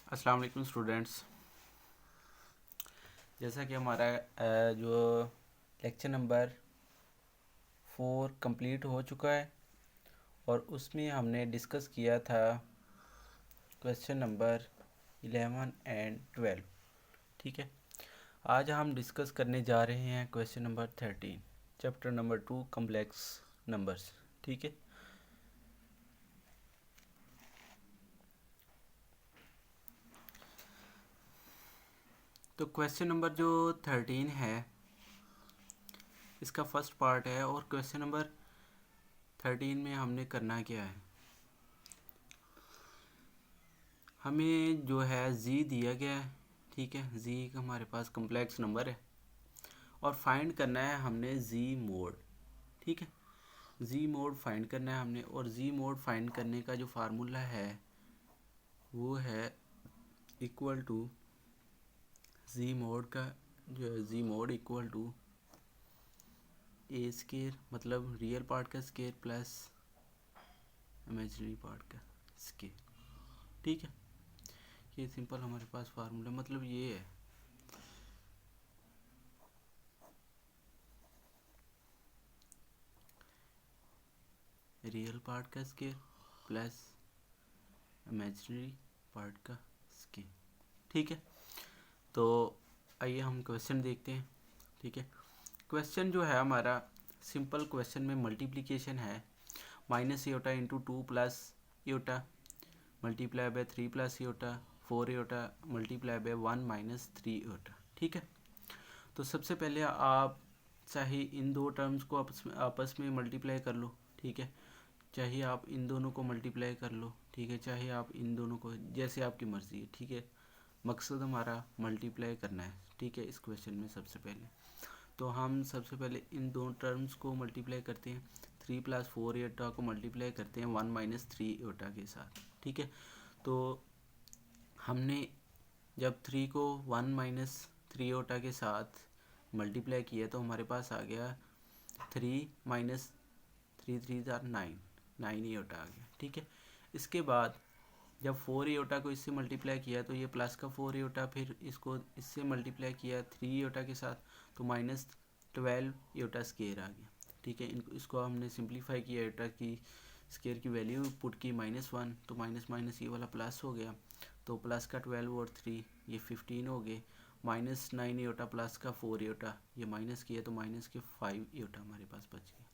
अस्सलाम वालेकुम स्टूडेंट्स। जैसा कि हमारा जो लेक्चर नंबर 4 कंप्लीट हो चुका है और उसमें हमने डिस्कस किया था क्वेश्चन नंबर 11 एंड 12। ठीक है, आज हम डिस्कस करने जा रहे हैं question number 13, chapter number 2 complex numbers. ठीक है, तो क्वेश्चन नंबर जो 13 है इसका फर्स्ट पार्ट है और क्वेश्चन नंबर 13 में हमने करना क्या है, हमें जो है जी दिया गया है। ठीक है, जी हमारे पास कम्प्लेक्स नंबर है और फाइंड करना है हमने जी मोड। ठीक है, जी मोड फाइंड करना है हमने और जी मोड फाइंड करने का जो फार्मूला है वो है इक्वल टू जी मोड का जो Z mod equal to A square मतलब रियल पार्ट का स्केयर प्लस इमेजिनरी पार्ट का स्केयर। ठीक है, ये सिंपल हमारे पास फार्मूला मतलब ये है। रियल पार्ट का स्केयर प्लस इमेजिनरी पार्ट का स्केयर। ठीक है, तो आइए हम क्वेश्चन देखते हैं। ठीक है, क्वेश्चन जो है हमारा सिंपल क्वेश्चन में मल्टीप्लिकेशन है minus iota into 2 plus iota multiply by 3 plus iota 4 iota multiply by 1 minus 3 iota. ठीक है, तो सबसे पहले आप चाहे इन दो टर्म्स को आपस में मल्टीप्लाई कर लो। ठीक है, चाहे आप इन दोनों को मल्टीप्लाई कर लो। ठीक है, चाहे आप इन दोनों को, जैसे आपकी मर्ज़ी है। ठीक है, मकसद हमारा मल्टीप्लाई करना है। ठीक है, इस क्वेश्चन में सबसे पहले तो हम सबसे पहले इन दो टर्म्स को मल्टीप्लाई करते हैं। 3 प्लस 4 योटा को मल्टीप्लाई करते हैं 1 माइनस 3 योटा के साथ। ठीक है, तो हमने जब 3 को 1 माइनस 3 योटा के साथ मल्टीप्लाई किया तो हमारे पास आ गया 3 माइनस 3 3 ज़ार 9 योटा आ गया। ठीक है, इसके बाद जब 4 योटा को इससे मल्टीप्लाई किया तो ये प्लस का 4 योटा, फिर इसको इससे मल्टीप्लाई किया 3 योटा के साथ तो माइनस 12 योटा स्केयर आ गया। ठीक है, इसको हमने सिंप्लीफाई किया, योटा की स्केयर की वैल्यू पुट की -1 तो माइनस माइनस ये वाला प्लस हो गया, तो प्लस का 12 और 3 ये 15 हो गए, माइनस 9 योटा प्लस का 4 योटा ये माइनस किया तो माइनस के 5 योटा हमारे पास बच गया।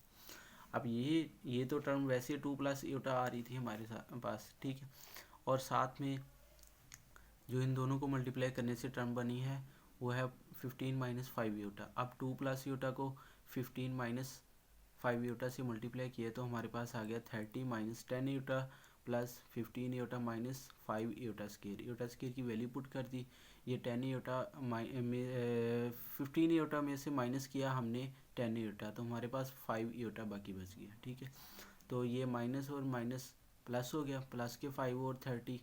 अब ये तो टर्म वैसे 2 प्लस योटा आ रही थी हमारे पास। ठीक है, और साथ में जो इन दोनों को मल्टीप्लाई करने से टर्म बनी है वो है 15 माइनस 5 योटा। अब 2 प्लस योटा को 15 माइनस 5 योटा से मल्टीप्लाई किया तो हमारे पास आ गया 30 minus 10 iota plus 15 iota minus 5 iota square. Iota square की वैल्यू पुट कर दी, ये 10 योटा 15 योटा में से माइनस किया हमने 10 योटा तो हमारे पास 5 योटा बाकी बच गया। ठीक है, तो ये माइनस और माइनस प्लस हो गया, प्लस के 5 और 30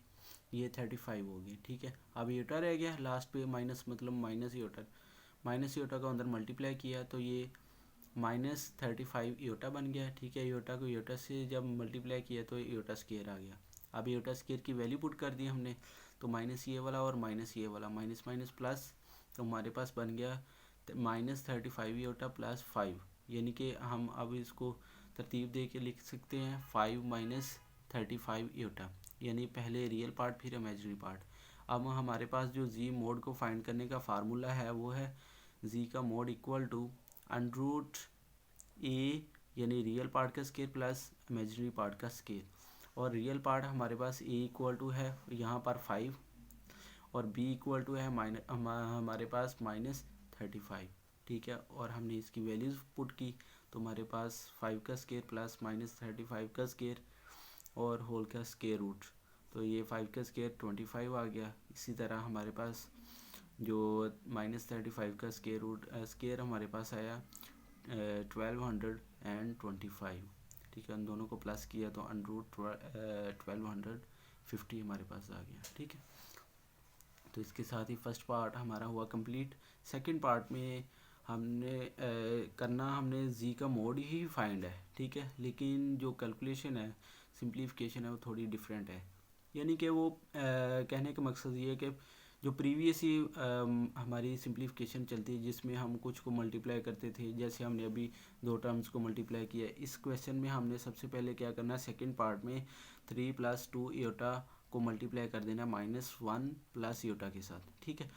ये 35 हो गए। ठीक है, अब योटा रह गया लास्ट पे माइनस मतलब माइनस योटा को अंदर मल्टीप्लाई किया तो ये -35 योटा बन गया। ठीक है, योटा को योटा से जब मल्टीप्लाई किया तो योटा स्केयर आ गया। अब योटा स्केयर की वैल्यू पुट कर दी हमने तो माइनस ये वाला और माइनस ये वाला माइनस माइनस प्लस तो हमारे पास बन गया -35 योटा प्लस 5, यानी कि हम अब इसको तरतीब दे के लिख सकते हैं 5 माइनस 35 योटा, यानी पहले रियल पार्ट फिर इमेजिनरी पार्ट। अब हमारे पास जो जी मोड को फाइंड करने का फार्मूला है वो है जी का मोड इक्वल टू अंडरूट ए यानी रियल पार्ट का स्केयर प्लस इमेजिनरी पार्ट का स्केयर, और रियल पार्ट हमारे पास ए इक्वल टू है यहाँ पर 5 और बी इक्वल टू है हमारे पास -35। ठीक है, और हमने इसकी वैल्यूज़ पुट की तो हमारे पास 5 का स्केयर प्लस -35 का स्केयर और होल का स्केयर रूट, तो ये 5 का स्केयर 25 आ गया। इसी तरह हमारे पास जो -35 का स्केयर रूट स्केयर हमारे पास आया 1225। ठीक है, उन दोनों को प्लस किया तो अंडरूट 1250 हमारे पास आ गया। ठीक है, तो इसके साथ ही फर्स्ट पार्ट हमारा हुआ कंप्लीट। सेकंड पार्ट में हमने हमने जी का मोड ही फाइंड है। ठीक है, लेकिन जो कैलकुलेशन है सिंप्लीफिकेशन है वो थोड़ी डिफरेंट है। यानी कि वो कहने का मकसद ये है कि जो प्रीवियस ही हमारी सिंप्लीफिकेशन चलती है जिसमें हम कुछ को मल्टीप्लाई करते थे, जैसे हमने अभी दो टर्म्स को मल्टीप्लाई किया। इस क्वेश्चन में हमने सबसे पहले क्या करना है, सेकंड पार्ट में 3 + 2 ईटा को मल्टीप्लाई कर देना -1 + ईटा के साथ, ठीक है।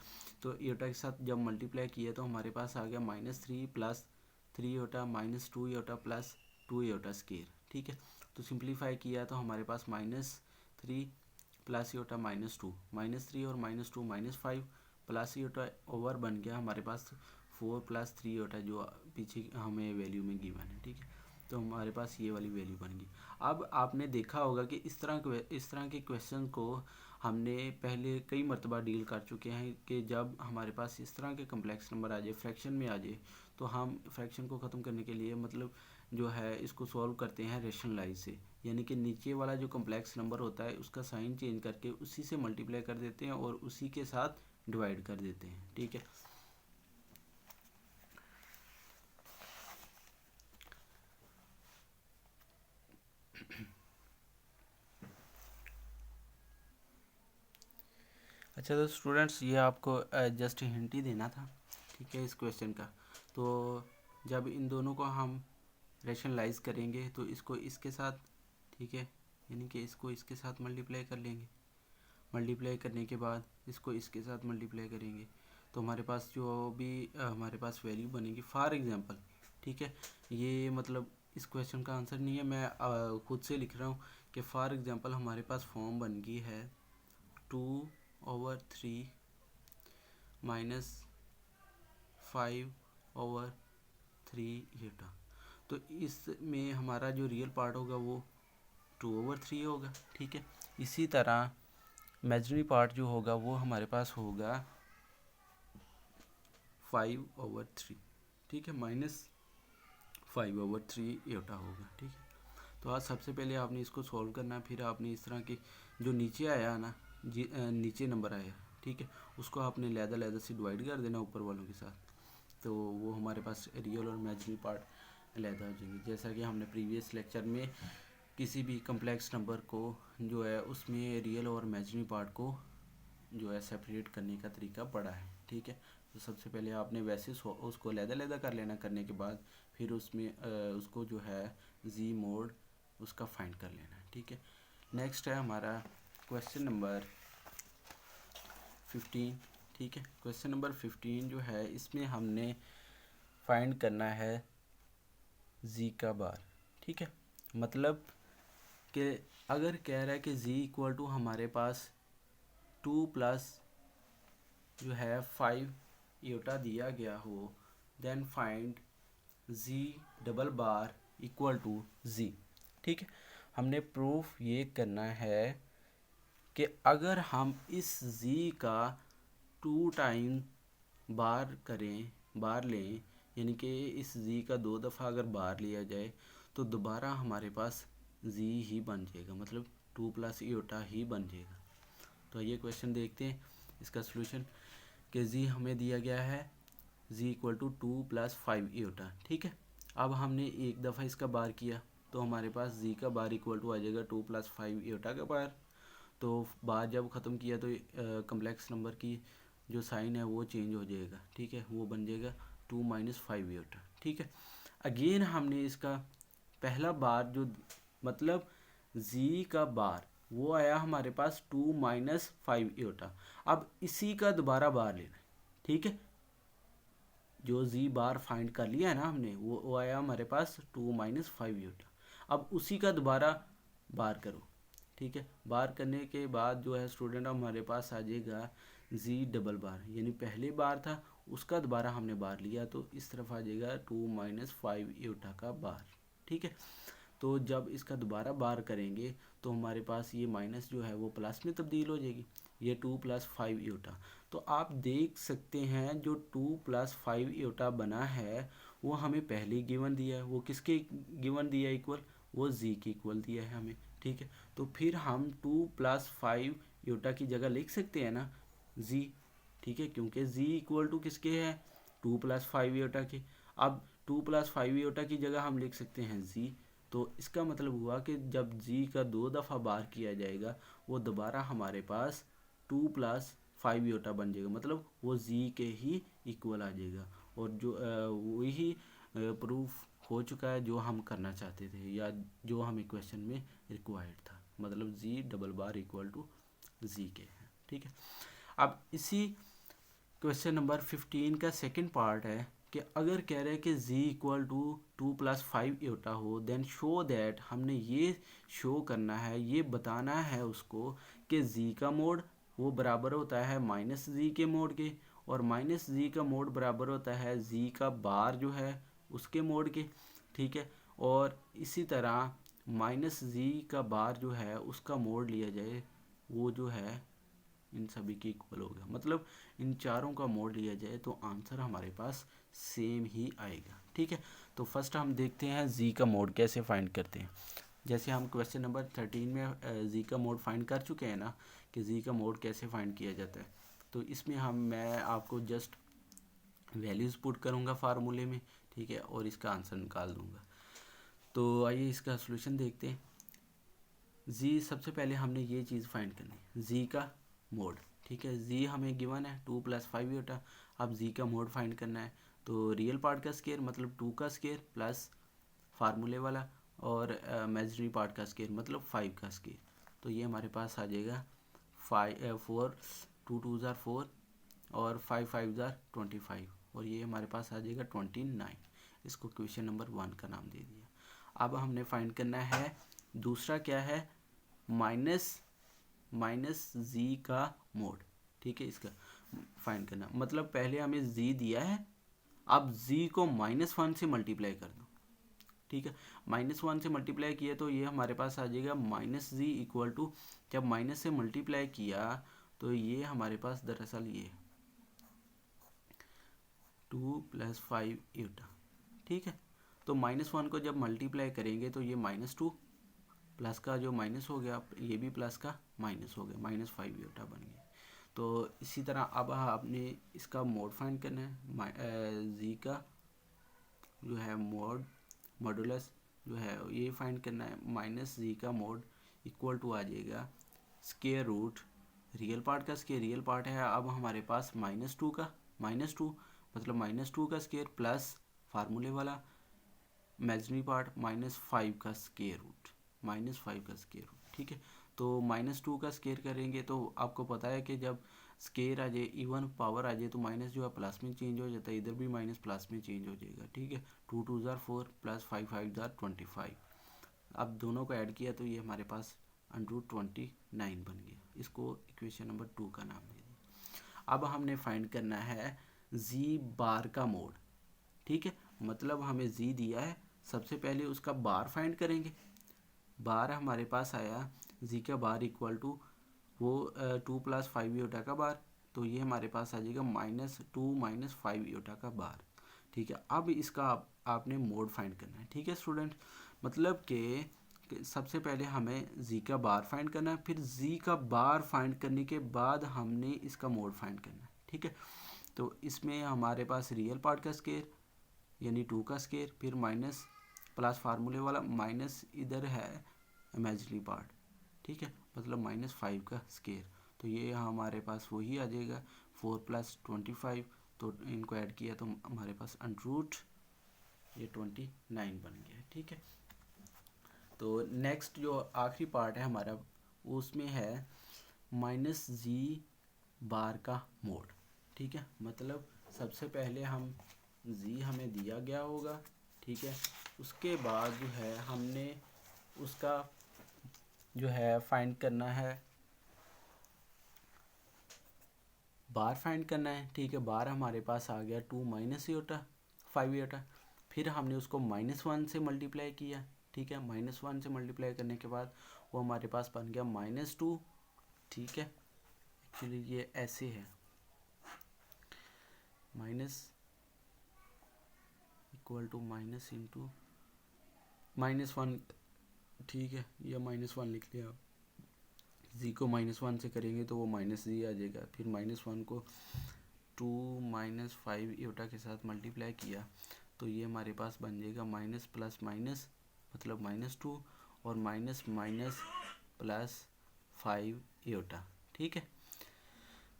तो ईटा के साथ जब मल्टीप्लाई किया तो हमारे पास आ गया -3 + 3 ईटा -2 ईटा + 2 ईटा स्क्वायर, ठीक है। तो सिंप्लीफाई किया तो हमारे पास -3 प्लस ईटा -2, -3 और -2 -5 प्लस ईटा ओवर बन गया हमारे पास 4 + 3 ईटा जो पीछे हमें वैल्यू में गिवन है, ठीक है। तो हमारे पास ये वाली वैल्यू बन गई। अब आपने देखा होगा कि इस तरह के क्वेश्चन को हमने पहले कई मरतबा डील कर चुके हैं कि जब हमारे पास इस तरह के कम्प्लेक्स नंबर आ जाए, फ्रैक्शन में आ जाए, तो हम फ्रैक्शन को ख़त्म करने के लिए मतलब जो है इसको सॉल्व करते हैं रेशनलाइज से, यानी कि नीचे वाला जो कम्प्लेक्स नंबर होता है उसका साइन चेंज करके उसी से मल्टीप्लाई कर देते हैं और उसी के साथ डिवाइड कर देते हैं, ठीक है। अच्छा तो स्टूडेंट्स ये आपको जस्ट हिंट ही देना था, ठीक है, इस क्वेश्चन का। तो जब इन दोनों को हम रेशनलाइज करेंगे तो इसको इसके साथ, ठीक है, यानी कि इसको इसके साथ मल्टीप्लाई कर लेंगे। मल्टीप्लाई करने के बाद इसको इसके साथ मल्टीप्लाई करेंगे तो हमारे पास जो भी हमारे पास वैल्यू बनेगी, फॉर एग्जांपल, ठीक है, ये मतलब इस क्वेश्चन का आंसर नहीं है, मैं खुद से लिख रहा हूँ कि फॉर एग्जांपल हमारे पास फॉर्म बन गई है 2/3 -5/3 ईटा। तो इसमें हमारा जो रियल पार्ट होगा वो 2/3 होगा, ठीक है। इसी तरह इमेजिनरी पार्ट जो होगा वो हमारे पास होगा 5/3, ठीक है, -5/3 ईटा होगा, ठीक है। तो आज सबसे पहले आपने इसको सॉल्व करना है, फिर आपने इस तरह के जो नीचे आया ना, नीचे नंबर आया, ठीक है, उसको आपने लहदा से डिवाइड कर देना ऊपर वालों के साथ, तो वो हमारे पास रियल और इमेजिनरी पार्ट लहदा हो जाएंगे। जैसा कि हमने प्रीवियस लेक्चर में किसी भी कम्प्लेक्स नंबर को जो है उसमें रियल और इमेजिनरी पार्ट को जो है सेपरेट करने का तरीका पढ़ा है, ठीक है। तो सबसे पहले आपने वैसे उसको लहदा कर लेना, करने के बाद फिर उसमें उसको जो है जी मोड उसका फाइंड कर लेना, ठीक है। नेक्स्ट है हमारा क्वेश्चन नंबर 15, ठीक है। क्वेश्चन नंबर 15 जो है इसमें हमने फाइंड करना है जी का बार, ठीक है। मतलब कि अगर कह रहा है कि जी इक्वल टू हमारे पास 2 प्लस जो है 5 ईटा दिया गया हो, then find Z double bar equal to Z, ठीक है। हमने प्रूफ ये करना है कि अगर हम इस जी का 2 टाइम बार करें, बार लें, यानी कि इस जी का 2 दफ़ा अगर बार लिया जाए तो दोबारा हमारे पास जी ही बन जाएगा, मतलब 2 + ईटा ही बन जाएगा। तो ये क्वेश्चन देखते हैं इसका सलूशन कि जी हमें दिया गया है जी इक्वल टू 2 + 5 ईटा, ठीक है। अब हमने एक दफ़ा इसका बार किया तो हमारे पास जी का बार इक्वल टू आ जाएगा 2 + 5 ईटा का बार। तो बार जब ख़त्म किया तो कम्प्लेक्स नंबर की जो साइन है वो चेंज हो जाएगा, ठीक है, वो बन जाएगा 2 - 5 ईटा, ठीक है। अगेन हमने इसका पहला बार जो मतलब जी का बार वो आया हमारे पास 2 - 5 ईटा। अब इसी का दोबारा बार लेना है, ठीक है। जो जी बार फाइंड कर लिया है ना हमने, वो आया हमारे पास 2 - 5 ईटा। अब उसी का दोबारा बार करो, ठीक है। बार करने के बाद जो है स्टूडेंट हमारे पास आ जाएगा जी डबल बार, यानी पहले बार था उसका दोबारा हमने बार लिया तो इस तरफ आ जाएगा 2 - 5 ईटा का बार, ठीक है। तो जब इसका दोबारा बार करेंगे तो हमारे पास ये माइनस जो है वो प्लस में तब्दील हो जाएगी, ये 2 + 5 ईटा। तो आप देख सकते हैं जो 2 + 5 ईटा बना है वो हमें पहले गिवन दिया है, वो किसके गिवन दिया है इक्वल, वो जी के इक्वल दिया है हमें, ठीक है। तो फिर हम 2 + 5 ईटा की जगह लिख सकते हैं ना जी, ठीक है, क्योंकि जी इक्वल टू किसके है 2 + 5 ईटा के। अब 2 + 5 ईटा की जगह हम लिख सकते हैं जी, तो इसका मतलब हुआ कि जब जी का 2 दफ़ा बार किया जाएगा वो दोबारा हमारे पास 2 + 5 योटा बन जाएगा, मतलब वो जी के ही इक्वल आ जाएगा। और जो वही प्रूफ हो चुका है जो हम करना चाहते थे या जो हमें क्वेश्चन में रिक्वायर्ड था, मतलब जी डबल बार इक्वल टू जी के है। ठीक है, अब इसी क्वेश्चन नंबर 15 का सेकंड पार्ट है कि अगर कह रहे हैं कि z इक्वल टू 2 + 5 योटा हो, देन शो दैट, हमने ये शो करना है, ये बताना है उसको कि z का मोड वो बराबर होता है -z के मोड के, और -z का मोड बराबर होता है z का बार जो है उसके मोड के। ठीक है, और इसी तरह -z का बार जो है उसका मोड लिया जाए वो जो है इन सभी के इक्वल हो गया, मतलब इन चारों का मोड लिया जाए तो आंसर हमारे पास सेम ही आएगा। ठीक है, तो फर्स्ट हम देखते हैं जी का मोड कैसे फाइंड करते हैं। जैसे हम क्वेश्चन नंबर 13 में जी का मोड फाइंड कर चुके हैं ना, कि जी का मोड कैसे फाइंड किया जाता है, तो इसमें मैं आपको जस्ट वैल्यूज़ पुट करूँगा फार्मूले में। ठीक है, और इसका आंसर निकाल दूँगा। तो आइए इसका सोल्यूशन देखते हैं। जी सबसे पहले हमने ये चीज़ फाइंड करनी है, जी का मोड। ठीक है, जी हमें गिवन है 2 + 5 योटा। अब जी का मोड फाइंड करना है, तो रियल पार्ट का स्केयर मतलब 2 का स्केयर प्लस फार्मूले वाला, और इमेजिनरी पार्ट का स्केयर मतलब 5 का स्केयर। तो ये हमारे पास आ जाएगा 4 2 2 ज़ार 4 और 5 5 ज़ार 25, और ये हमारे पास आ जाएगा 29। इसको क्वेश्चन नंबर 1 का नाम दे दिया। अब हमने फाइंड करना है दूसरा क्या है, माइनस जी का मोड। ठीक है, इसका फाइंड करना मतलब पहले हमें जी दिया है, अब जी को -1 से मल्टीप्लाई कर दो। ठीक है, -1 से मल्टीप्लाई किया तो ये हमारे पास आ जाएगा -z इक्वल टू, जब माइनस से मल्टीप्लाई किया तो ये हमारे पास दरअसल ये 2 + 5 योटा। ठीक है, तो -1 को जब मल्टीप्लाई करेंगे तो ये -2 प्लस का जो माइनस हो गया, ये भी प्लस का माइनस हो गया, -5 योटा बन गया। तो इसी तरह अब आपने इसका मोड फाइंड करना है, जी का जो है मॉडुलस जो है ये फाइंड करना है। -z का मोड इक्वल टू आ जाएगा स्क्वायर रूट रियल पार्ट का स्क्वायर, रियल पार्ट है अब हमारे पास -2 का, -2 मतलब -2 का स्क्वायर प्लस फार्मूले वाला इमेजिनरी पार्ट -5 का स्क्वायर रूट, -5 का स्क्वायर रूट। ठीक है, तो -2 का स्क्वायर करेंगे तो आपको पता है कि जब स्क्वायर आ जाए, इवन पावर आ जाए, तो माइनस जो है प्लस में चेंज हो जाता है, इधर भी माइनस प्लस में चेंज हो जाएगा। ठीक है, 2 2 ज़ार 4 प्लस 5 5 ज़ार 25। अब दोनों को ऐड किया तो ये हमारे पास √29 बन गया। इसको इक्वेशन नंबर 2 का नाम दे दिया। अब हमने फाइंड करना है जी बार का मोड। ठीक है, मतलब हमें जी दिया है, सबसे पहले उसका बार फाइंड करेंगे। बार हमारे पास आया जी का बार इक्वल टू वो 2 + 5 योटा का बार, तो ये हमारे पास आ जाएगा -2 - 5 योटा का बार। ठीक है, अब इसका आपने मोड फाइंड करना है। ठीक है स्टूडेंट, मतलब कि सबसे पहले हमें जी का बार फाइंड करना है, फिर जी का बार फाइंड करने के बाद हमने इसका मोड फाइंड करना है। ठीक है, तो इसमें हमारे पास रियल पार्ट का स्क्वायर यानी 2 का स्क्वायर, फिर माइनस प्लस फार्मूले वाला माइनस, इधर है इमेजिनरी पार्ट। ठीक है, मतलब -5 का स्क्वायर, तो ये हमारे पास वही आ जाएगा 4 + 25। तो इनको ऐड किया तो हमारे पास √ ये 29 बन गया। ठीक है, तो नेक्स्ट जो आखिरी पार्ट है हमारा उसमें है -g बार का मोड। ठीक है, मतलब सबसे पहले हम जी हमें दिया गया होगा। ठीक है, उसके बाद जो है हमने उसका जो है फाइंड करना है, बार फाइंड करना है। ठीक है, बार हमारे पास आ गया 2 - योटा 5 योटा, फिर हमने उसको -1 से मल्टीप्लाई किया। ठीक है, -1 से मल्टीप्लाई करने के बाद वो हमारे पास बन गया -2। ठीक है, एक्चुअली ये ऐसे है minus equal to minus into -1। ठीक है, ये -1 लिख लिया। जी को -1 से करेंगे तो वो -g आ जाएगा, फिर -1 को 2 - 5 योटा के साथ मल्टीप्लाई किया तो ये हमारे पास बन जाएगा माइनस प्लस माइनस मतलब -2 और माइनस माइनस प्लस 5 एटा। ठीक है,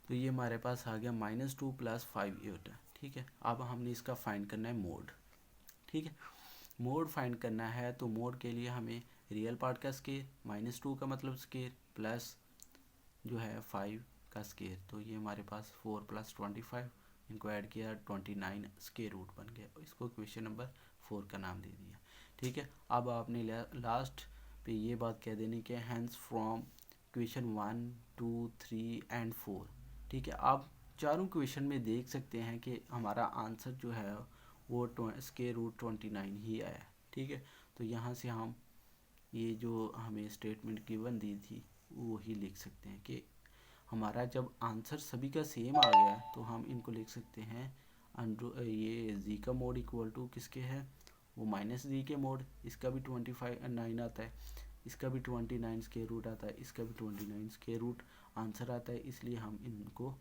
तो ये हमारे पास आ गया -2 + 5 एटा। ठीक है, अब हमने इसका फाइंड करना है मोड। ठीक है, मोड फाइंड करना है तो मोड के लिए हमें रियल पार्ट का स्केयर, -2 का मतलब स्केयर, प्लस जो है 5 का स्केयर। तो ये हमारे पास 4 + 25, इनको ऐड किया 29 स्केयर रूट बन गया। इसको क्वेश्चन नंबर 4 का नाम दे दिया। ठीक है, अब आपने लास्ट पे ये बात कह देनी कि हैंस फ्रॉम क्वेश्चन 1, 2, 3 एंड 4। ठीक है, आप चारों क्वेश्चन में देख सकते हैं कि हमारा आंसर जो है वो स्केयर रूट 29 ही आया है। ठीक है, तो यहाँ से हम ये जो हमें स्टेटमेंट गिवन दी थी वो ही लिख सकते हैं कि हमारा जब आंसर सभी का सेम आ गया तो हम इनको लिख सकते हैं ये जी का मोड इक्वल टू किसके है, वो -जी के मोड। इसका भी 29 आता है, इसका भी 29 स्केयर रूट आता है, इसका भी 29 स्केयर रूट आंसर आता है, इसलिए हम इनको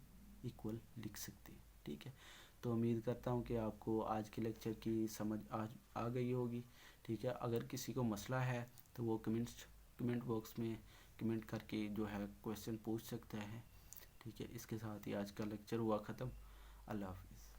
इक्वल लिख सकते हैं। ठीक है, तो उम्मीद करता हूँ कि आपको आज के लेक्चर की समझ आज आ गई होगी। ठीक है, अगर किसी को मसला है तो वो कमेंट बॉक्स में कमेंट करके जो है क्वेश्चन पूछ सकता है। ठीक है, इसके साथ ही आज का लेक्चर हुआ ख़त्म। अल्लाह हाफिज़।